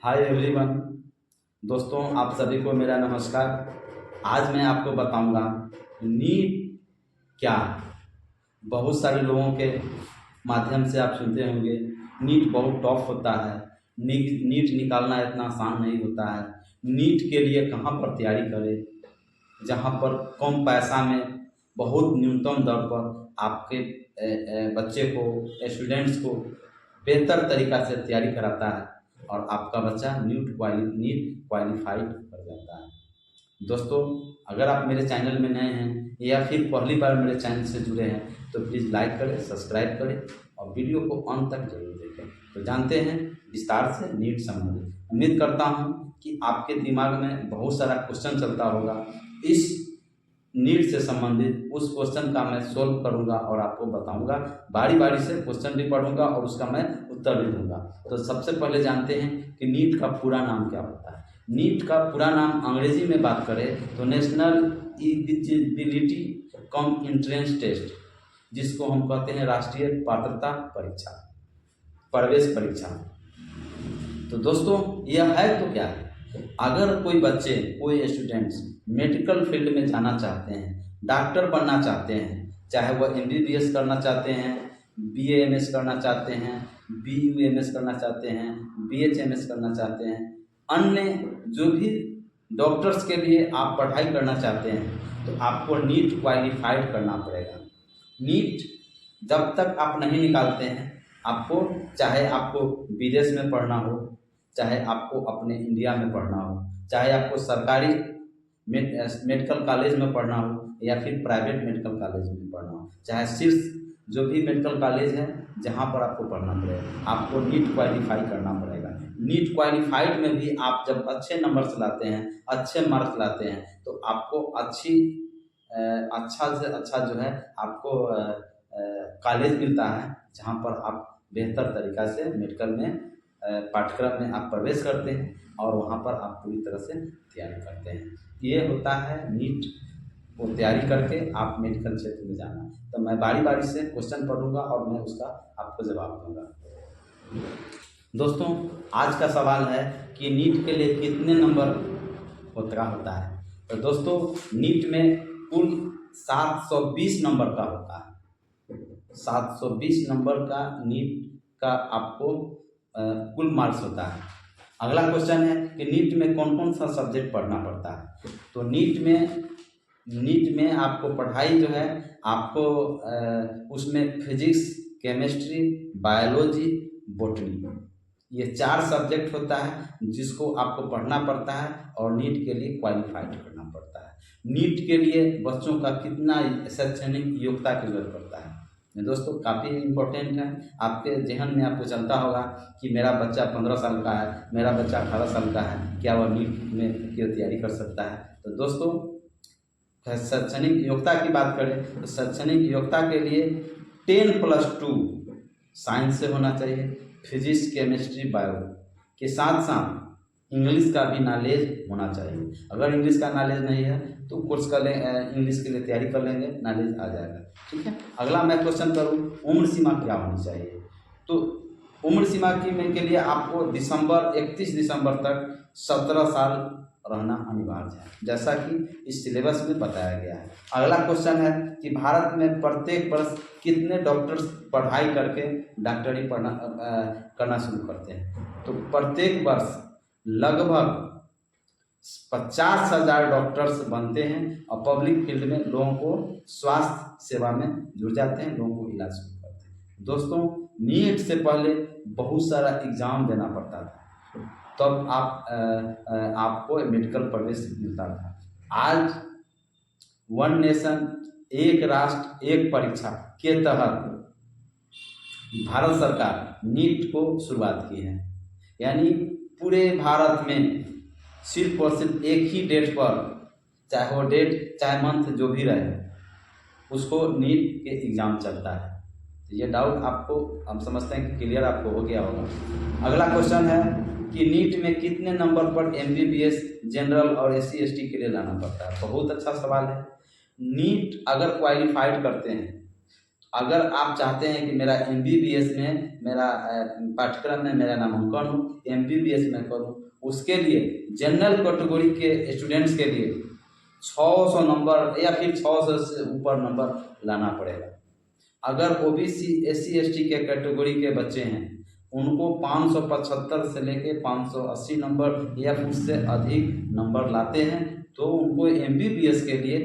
Hi everyone. दोस्तों, आप सभी को मेरा नमस्कार। आज मैं आपको बताऊंगा नीट क्या है। बहुत सारे लोगों के माध्यम से आप सुनते होंगे नीट बहुत टफ होता है, नीट निकालना इतना आसान नहीं होता है। नीट के लिए कहाँ पर तैयारी करें जहाँ पर कम पैसा में बहुत न्यूनतम दर पर आपके बच्चे को, स्टूडेंट्स को बेहतर तरीक़ा से तैयारी कराता है और आपका बच्चा नीट क्वालिफाइड कर जाता है। दोस्तों, अगर आप मेरे चैनल में नए हैं या फिर पहली बार मेरे चैनल से जुड़े हैं तो प्लीज़ लाइक करें, सब्सक्राइब करें और वीडियो को अंत तक जरूर देखें। तो जानते हैं विस्तार से नीट संबंधित। उम्मीद करता हूं कि आपके दिमाग में बहुत सारा क्वेश्चन चलता होगा। इस नीट से संबंधित उस क्वेश्चन का मैं सोल्व करूंगा और आपको बताऊंगा। बारी बारी से क्वेश्चन भी पढ़ूंगा और उसका मैं उत्तर भी दूंगा। तो सबसे पहले जानते हैं कि नीट का पूरा नाम क्या होता है। नीट का पूरा नाम अंग्रेजी में बात करें तो national eligibility cum entrance test, जिसको हम कहते हैं राष्ट्रीय पात्रता परीक्षा, प्रवेश परीक्षा। तो दोस्तों, यह है तो क्या है। अगर कोई बच्चे, कोई स्टूडेंट्स मेडिकल फील्ड में जाना चाहते हैं, डॉक्टर बनना चाहते हैं, चाहे वह MBBS करना चाहते हैं, BAMS करना चाहते हैं, BUMS करना चाहते हैं, BHMS करना चाहते हैं, अन्य जो भी डॉक्टर्स के लिए आप पढ़ाई करना चाहते हैं तो आपको नीट क्वालिफाइड करना पड़ेगा। नीट जब तक आप नहीं निकालते हैं, आपको चाहे आपको विदेश में पढ़ना हो, चाहे आपको अपने इंडिया में पढ़ना हो, चाहे आपको सरकारी मेडिकल कॉलेज में पढ़ना हो या फिर प्राइवेट मेडिकल कॉलेज में पढ़ना हो, चाहे शीर्ष जो भी मेडिकल कॉलेज है जहाँ पर आपको पढ़ना पड़ेगा, आपको नीट क्वालिफाई करना पड़ेगा। नीट क्वालिफाइड में भी आप जब अच्छे नंबर्स लाते हैं, अच्छे मार्क्स लाते हैं तो आपको अच्छा से अच्छा जो है आपको कॉलेज मिलता है जहाँ पर आप बेहतर तरीक़ा से मेडिकल में पाठ्यक्रम में आप प्रवेश करते हैं और वहाँ पर आप पूरी तरह से तैयारी करते हैं। ये होता है नीट को तैयारी करके आप मेडिकल क्षेत्र में जाना। तो मैं बारी बारी से क्वेश्चन पढ़ूंगा और मैं उसका आपको जवाब दूंगा। दोस्तों, आज का सवाल है कि नीट के लिए कितने नंबर होता है। तो दोस्तों, नीट में कुल 720 नंबर का होता है। 720 नंबर का नीट का आपको कुल मार्क्स होता है। अगला क्वेश्चन है कि नीट में कौन कौन सा सब्जेक्ट पढ़ना पड़ता है। तो नीट में आपको पढ़ाई जो है आपको उसमें फिजिक्स, केमिस्ट्री, बायोलॉजी, बॉटनी, ये 4 सब्जेक्ट होता है जिसको आपको पढ़ना पड़ता है और नीट के लिए क्वालिफाइड करना पड़ता है। नीट के लिए बच्चों का कितना शैक्षणिक योग्यता की जरूरत पड़ता है दोस्तों, काफ़ी इम्पोर्टेंट है। आपके जहन में आपको चलता होगा कि मेरा बच्चा 15 साल का है, मेरा बच्चा 18 साल का है, क्या वह नीट में की तैयारी कर सकता है। तो दोस्तों, शैक्षणिक योग्यता की बात करें तो शैक्षणिक योग्यता के लिए 10+2 साइंस से होना चाहिए। फिजिक्स, केमिस्ट्री, बायो के साथ साथ इंग्लिश का भी नॉलेज होना चाहिए। अगर इंग्लिश का नॉलेज नहीं है तो कोर्स कर लें, इंग्लिश के लिए तैयारी कर लेंगे, नॉलेज आ जाएगा। ठीक है। अगला मैं क्वेश्चन करूँ, उम्र सीमा क्या होनी चाहिए। तो उम्र सीमा के लिए आपको 31 दिसंबर तक 17 साल रहना अनिवार्य है, जैसा कि इस सिलेबस में बताया गया है। अगला क्वेश्चन है कि भारत में प्रत्येक वर्ष कितने डॉक्टर्स पढ़ाई करके डॉक्टरी करना शुरू करते हैं। तो प्रत्येक वर्ष लगभग 50,000 डॉक्टर्स बनते हैं और पब्लिक फील्ड में लोगों को स्वास्थ्य सेवा में जुड़ जाते हैं, लोगों को इलाज शुरू करते हैं। दोस्तों, नीट से पहले बहुत सारा एग्जाम देना पड़ता था, तब आपको मेडिकल प्रवेश मिलता था। आज वन नेशन एक राष्ट्र एक परीक्षा के तहत भारत सरकार नीट को शुरुआत की है। यानी पूरे भारत में सिर्फ और सिर्फ एक ही डेट पर, चाहे वो डेट चाहे मंथ जो भी रहे, उसको नीट के एग्ज़ाम चलता है। तो ये डाउट आपको, हम समझते हैं कि क्लियर आपको हो गया होगा। अगला क्वेश्चन है कि नीट में कितने नंबर पर MBBS जनरल और SC ST के लिए लाना पड़ता है। बहुत अच्छा सवाल है। नीट अगर क्वालिफाइड करते हैं अगर आप चाहते हैं कि मेरा MBBS में मेरा पाठ्यक्रम में मेरा नामांकन हो, MBBS में करूँ, उसके लिए जनरल कैटेगरी के स्टूडेंट्स के लिए 600 नंबर या फिर 600 से ऊपर नंबर लाना पड़ेगा। अगर OBC SC ST के कैटेगरी के बच्चे हैं उनको 575 से लेके 580 नंबर या उससे अधिक नंबर लाते हैं तो उनको MBBS के लिए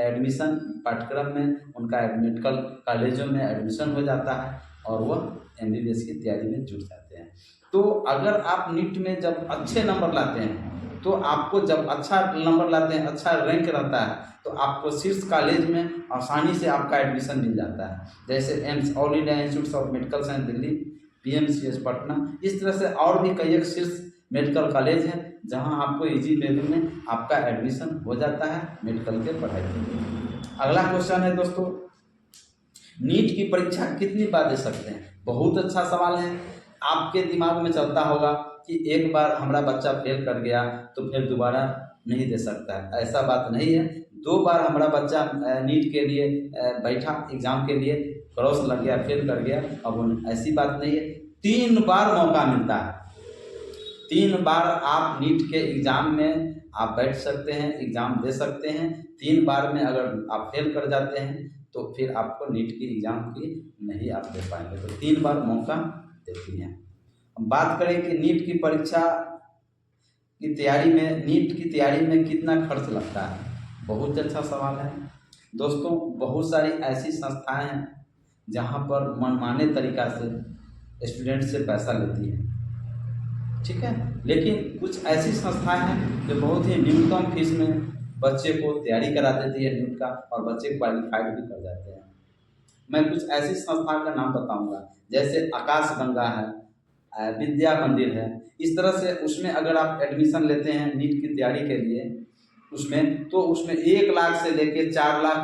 एडमिशन पाठ्यक्रम में उनका मेडिकल कॉलेजों में एडमिशन हो जाता है और वह MBBS की तैयारी में जुट जाते हैं। तो अगर आप नीट में जब अच्छे नंबर लाते हैं तो आपको जब अच्छा नंबर लाते हैं, अच्छा रैंक रहता है, तो आपको शीर्ष कॉलेज में आसानी से आपका एडमिशन मिल जाता है। जैसे AIIMS, all India institute of medical science Delhi, PMCH Patna, इस तरह से और भी कई एक शीर्ष मेडिकल कॉलेज है जहां आपको इजी वे में आपका एडमिशन हो जाता है मेडिकल के पढ़ाई के लिए। अगला क्वेश्चन है दोस्तों, नीट की परीक्षा कितनी बार दे सकते हैं? बहुत अच्छा सवाल है। आपके दिमाग में चलता होगा कि एक बार हमारा बच्चा फेल कर गया तो फिर दोबारा नहीं दे सकता है। ऐसा बात नहीं है। 2 बार हमारा बच्चा नीट के लिए बैठा, एग्जाम के लिए क्रॉस लग गया, फेल कर गया, अब ऐसी बात नहीं है। 3 बार मौका मिलता है। 3 बार आप नीट के एग्जाम में आप बैठ सकते हैं, एग्जाम दे सकते हैं। 3 बार में अगर आप फेल कर जाते हैं तो फिर आपको नीट की एग्जाम की नहीं आप दे पाएंगे। तो 3 बार मौका देती हैं। हम बात करें कि नीट की परीक्षा की तैयारी में, नीट की तैयारी में कितना खर्च लगता है? बहुत अच्छा सवाल है दोस्तों। बहुत सारी ऐसी संस्थाएं हैं जहां पर मनमाने तरीका से स्टूडेंट से पैसा लेती है, ठीक है, लेकिन कुछ ऐसी संस्थाएं हैं जो बहुत ही न्यूनतम फीस में बच्चे को तैयारी करा देती है नीट का और बच्चे क्वालिफाइड भी कर जाते हैं। मैं कुछ ऐसी संस्थाओं का नाम बताऊंगा, जैसे आकाश गंगा है, विद्या मंदिर है। इस तरह से उसमें अगर आप एडमिशन लेते हैं नीट की तैयारी के लिए तो उसमें 1 लाख से लेके 4 लाख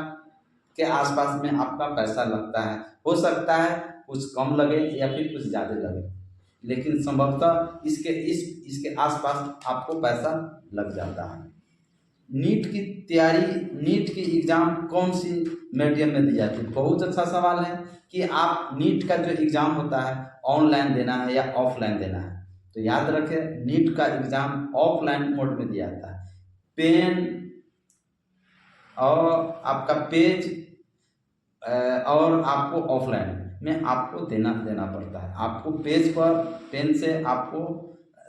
के आसपास में आपका पैसा लगता है। हो सकता है कुछ कम लगे या फिर कुछ ज़्यादा लगे, लेकिन संभवतः इसके आसपास आपको पैसा लग जाता है। नीट की तैयारी, नीट की एग्ज़ाम कौन सी मीडियम में दी जाती है? बहुत अच्छा सवाल है कि आप नीट का जो एग्ज़ाम होता है ऑनलाइन देना है या ऑफलाइन देना है। तो याद रखें, नीट का एग्ज़ाम ऑफलाइन मोड में दिया जाता है। पेन और आपका पेज और आपको ऑफलाइन में आपको देना पड़ता है। आपको पेज पर पेन से आपको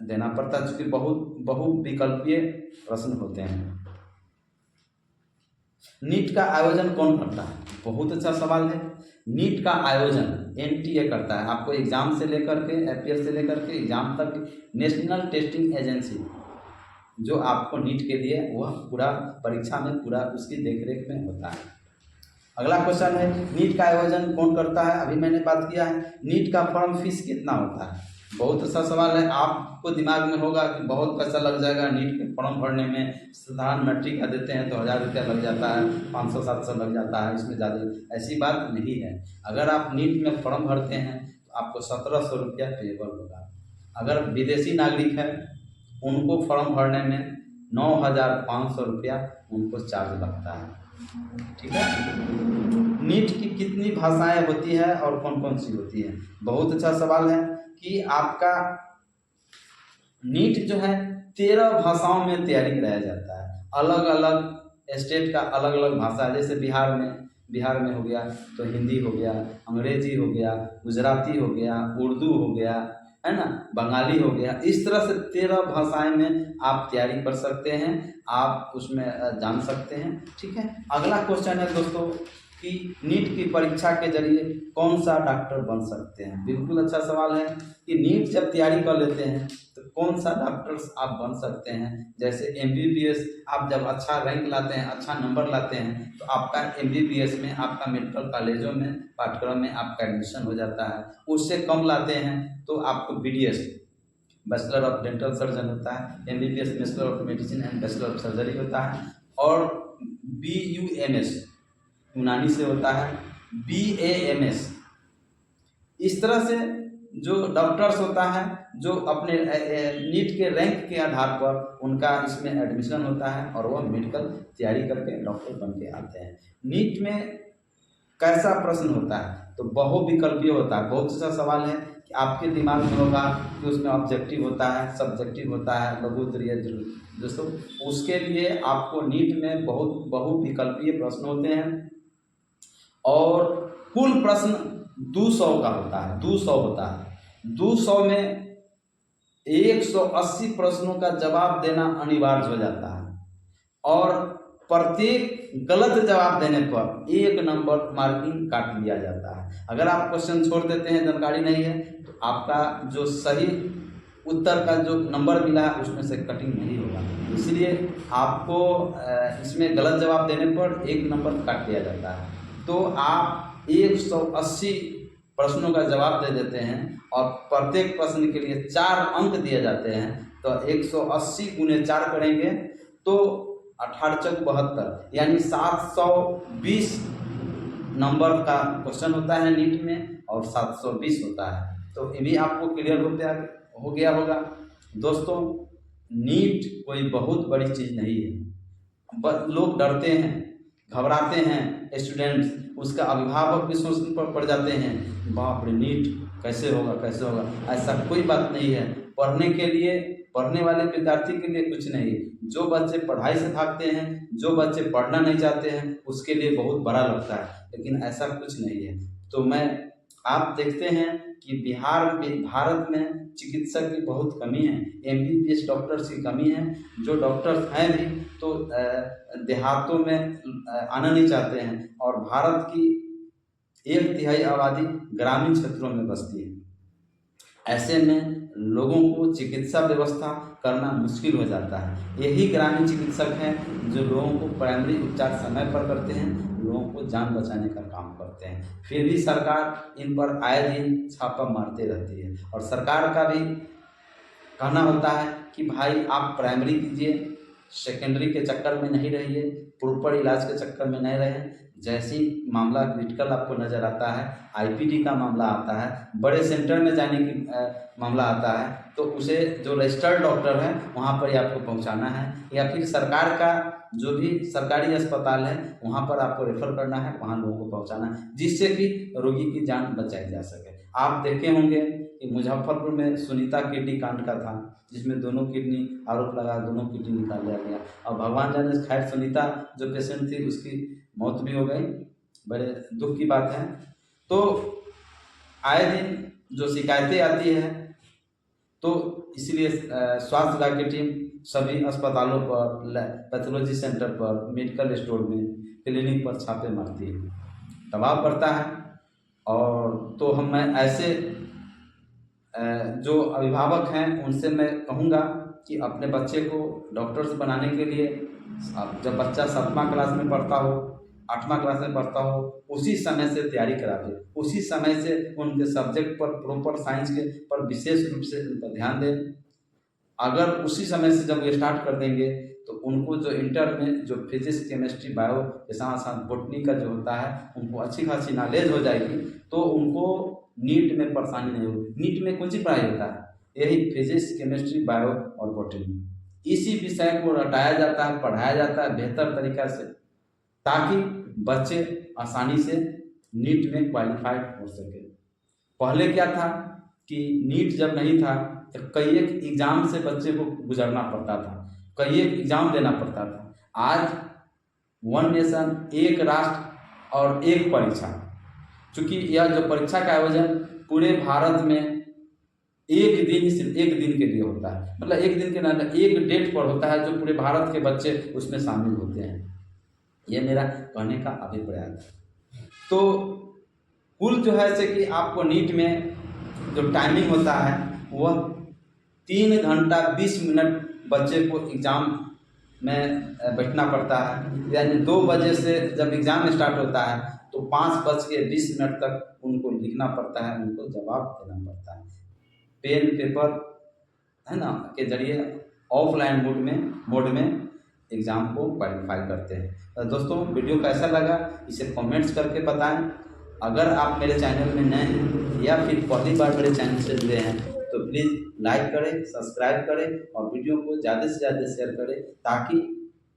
देना पड़ता है, क्योंकि बहुविकल्पीय प्रश्न होते हैं। नीट का आयोजन कौन करता है? बहुत अच्छा सवाल है। नीट का आयोजन NTA करता है। आपको एग्जाम से लेकर के APL से लेकर के एग्जाम तक नेशनल टेस्टिंग एजेंसी जो आपको नीट के लिए वह पूरा परीक्षा में पूरा उसकी देखरेख में होता है। अगला क्वेश्चन है, नीट का आयोजन कौन करता है? अभी मैंने बात किया है। नीट का फॉर्म फीस कितना होता है? बहुत अच्छा सवाल है। आपको दिमाग में होगा कि बहुत पैसा लग जाएगा नीट के फॉर्म भरने में। साधारण मैट्रिक का देते हैं तो 1000 रुपया लग जाता है, 500-700 लग जाता है, इसमें ज़्यादा ऐसी बात नहीं है। अगर आप नीट में फॉर्म भरते हैं तो आपको 1700 रुपया पेबल होगा। अगर विदेशी नागरिक है उनको फॉर्म भरने में 9500 रुपया उनको चार्ज लगता है, ठीक है। नीट की कितनी भाषाएं होती है और कौन कौन सी होती है? बहुत अच्छा सवाल है कि आपका नीट जो है 13 भाषाओं में तैयारी कराया जाता है। अलग अलग स्टेट का अलग अलग भाषा है। जैसे बिहार में हो गया तो हिंदी हो गया, अंग्रेजी हो गया, गुजराती हो गया, उर्दू हो गया, है ना, बंगाली हो गया। इस तरह से 13 भाषाएं में आप तैयारी कर सकते हैं, आप उसमें जान सकते हैं, ठीक है। अगला क्वेश्चन है दोस्तों कि नीट की परीक्षा के जरिए कौन सा डॉक्टर बन सकते हैं? बिल्कुल अच्छा सवाल है कि नीट जब तैयारी कर लेते हैं तो कौन सा डॉक्टर्स आप बन सकते हैं। जैसे MBBS आप जब अच्छा रैंक लाते हैं, अच्छा नंबर लाते हैं तो आपका MBBS में आपका मेडिकल कॉलेजों में पाठ्यक्रम में आपका एडमिशन हो जाता है। उससे कम लाते हैं तो आपको BDS bachelor of dental surgeon होता है, MBBS bachelor of medicine and bachelor of surgery होता है, और BUMS यूनानी से होता है, BAMS। इस तरह से जो डॉक्टर्स होता है जो अपने नीट के रैंक के आधार पर उनका इसमें एडमिशन होता है और वह मेडिकल तैयारी करके डॉक्टर बन के आते हैं। नीट में कैसा प्रश्न होता है, तो बहुविकल्पीय होता है। बहुत सा सवाल है कि आपके दिमाग में होगा कि उसमें ऑब्जेक्टिव होता है, सब्जेक्टिव होता है, लघु उत्तरीय। दोस्तों उसके लिए आपको नीट में बहुत बहुविकल्पीय प्रश्न होते हैं और कुल प्रश्न 200 का होता है, 200 होता है। 200 में 180 प्रश्नों का जवाब देना अनिवार्य हो जाता है और प्रत्येक गलत जवाब देने पर 1 नंबर मार्किंग काट लिया जाता है। अगर आप क्वेश्चन छोड़ देते हैं, जानकारी नहीं है, तो आपका जो सही उत्तर का जो नंबर मिला है उसमें से कटिंग नहीं होगा। इसलिए आपको इसमें गलत जवाब देने पर 1 नंबर काट दिया जाता है। तो आप 180 प्रश्नों का जवाब दे देते हैं और प्रत्येक प्रश्न के लिए 4 अंक दिए जाते हैं। तो 180 × 4 करेंगे तो 18 × 72 यानी 720 नंबर का क्वेश्चन होता है नीट में और 720 होता है। तो ये भी आपको क्लियर हो गया होगा। दोस्तों नीट कोई बहुत बड़ी चीज़ नहीं है। लोग डरते हैं, घबराते हैं, स्टूडेंट्स, उसका अभिभावक भी सोचने पर पड़ जाते हैं, बाप रे नीट कैसे होगा कैसे होगा। ऐसा कोई बात नहीं है। पढ़ने के लिए, पढ़ने वाले विद्यार्थी के लिए कुछ नहीं है। जो बच्चे पढ़ाई से भागते हैं, जो बच्चे पढ़ना नहीं चाहते हैं, उसके लिए बहुत बड़ा लगता है, लेकिन ऐसा कुछ नहीं है। तो आप देखते हैं कि भारत में चिकित्सक की बहुत कमी है, MBBS डॉक्टर्स की कमी है। जो डॉक्टर्स हैं भी तो देहातों में आना नहीं चाहते हैं और भारत की 1/3 आबादी ग्रामीण क्षेत्रों में बसती है। ऐसे में लोगों को चिकित्सा व्यवस्था करना मुश्किल हो जाता है। यही ग्रामीण चिकित्सक हैं जो लोगों को प्राइमरी उपचार समय पर करते हैं, लोगों को जान बचाने का काम करते हैं। फिर भी सरकार इन पर आए दिन छापा मारते रहती है और सरकार का भी कहना होता है कि भाई आप प्राइमरी कीजिए, सेकेंडरी के चक्कर में नहीं रहिए, प्रॉपर इलाज के चक्कर में नहीं रहें। जैसी मामला क्रिटिकल आपको नज़र आता है, IPD का मामला आता है, बड़े सेंटर में जाने की मामला आता है, तो उसे जो रजिस्टर्ड डॉक्टर है वहाँ पर ही आपको पहुँचाना है, या फिर सरकार का जो भी सरकारी अस्पताल है वहाँ पर आपको रेफर करना है, वहाँ लोगों को पहुँचाना है, जिससे कि रोगी की जान बचाई जा सके। आप देखे होंगे कि मुजफ्फरपुर में सुनीता किडनी कांड का था, जिसमें दोनों किडनी आरोप लगा, दोनों किडनी निकाल लिया गया और भगवान जाने, खैर सुनीता जो पेशेंट थी उसकी मौत भी हो गई। बड़े दुख की बात है। तो आए दिन जो शिकायतें आती है, तो इसलिए स्वास्थ्य विभाग की टीम सभी अस्पतालों पर, पैथोलॉजी सेंटर पर, मेडिकल स्टोर में, क्लिनिक पर छापे मारती है, दबाव पड़ता है। और तो मैं ऐसे जो अभिभावक हैं उनसे मैं कहूँगा कि अपने बच्चे को डॉक्टर्स बनाने के लिए, जब बच्चा 7वां क्लास में पढ़ता हो, 8वां क्लास में पढ़ता हो, उसी समय से तैयारी करा दें, उसी समय से उनके सब्जेक्ट पर, प्रॉपर साइंस के पर विशेष रूप से उन पर ध्यान दें। अगर उसी समय से जब ये स्टार्ट कर देंगे तो उनको जो इंटर में जो फिजिक्स, केमिस्ट्री, बायो के साथ साथ बॉटनी का जो होता है उनको अच्छी खासी नॉलेज हो जाएगी, तो उनको नीट में परेशानी नहीं होगी। नीट में कौन सी पढ़ाई होता है? यही फिजिक्स, केमिस्ट्री, बायो और बॉटनी। इसी विषय को रटाया जाता है, पढ़ाया जाता है बेहतर तरीक़ा से, ताकि बच्चे आसानी से नीट में क्वालिफाइड हो सके। पहले क्या था कि नीट जब नहीं था तो कई एक एग्ज़ाम से बच्चे को गुजरना पड़ता था, कई एक एग्ज़ाम देना पड़ता था। आज 1 नेशन, एक राष्ट्र और एक परीक्षा, चूँकि यह जो परीक्षा का आयोजन पूरे भारत में एक दिन, सिर्फ एक दिन के लिए होता है, मतलब एक दिन के ना, एक डेट पर होता है जो पूरे भारत के बच्चे उसमें शामिल होते हैं। ये मेरा कहने का अभिप्राय है। तो कुल जो है से कि आपको नीट में जो टाइमिंग होता है वह 3 घंटा 20 मिनट बच्चे को एग्ज़ाम में बैठना पड़ता है। यानी 2 बजे से जब एग्ज़ाम स्टार्ट होता है तो 5:20 तक उनको लिखना पड़ता है, उनको जवाब देना पड़ता है। पेन पेपर है ना के जरिए ऑफलाइन मोड में एग्ज़ाम को क्वालिफाई करते हैं। तो दोस्तों वीडियो कैसा लगा इसे कमेंट्स करके बताएं। अगर आप मेरे चैनल में नए हैं या फिर पहली बार मेरे चैनल से जुड़े हैं तो प्लीज़ लाइक करें, सब्सक्राइब करें और वीडियो को ज़्यादा से ज़्यादा शेयर करें, ताकि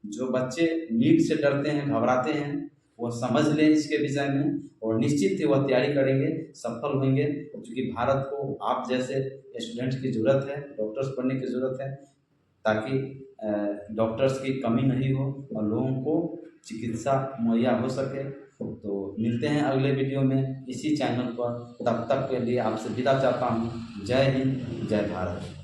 जो बच्चे नीट से डरते हैं, घबराते हैं, वह समझ लें इसके विषय में और निश्चित ही वह तैयारी करेंगे, सफल होंगे। क्योंकि भारत को आप जैसे स्टूडेंट की ज़रूरत है, डॉक्टर्स बनने की ज़रूरत है, ताकि डॉक्टर्स की कमी नहीं हो और लोगों को चिकित्सा मुहैया हो सके। तो मिलते हैं अगले वीडियो में इसी चैनल पर, तब तक के लिए आपसे विदा चाहता हूँ। जय हिंद, जय भारत।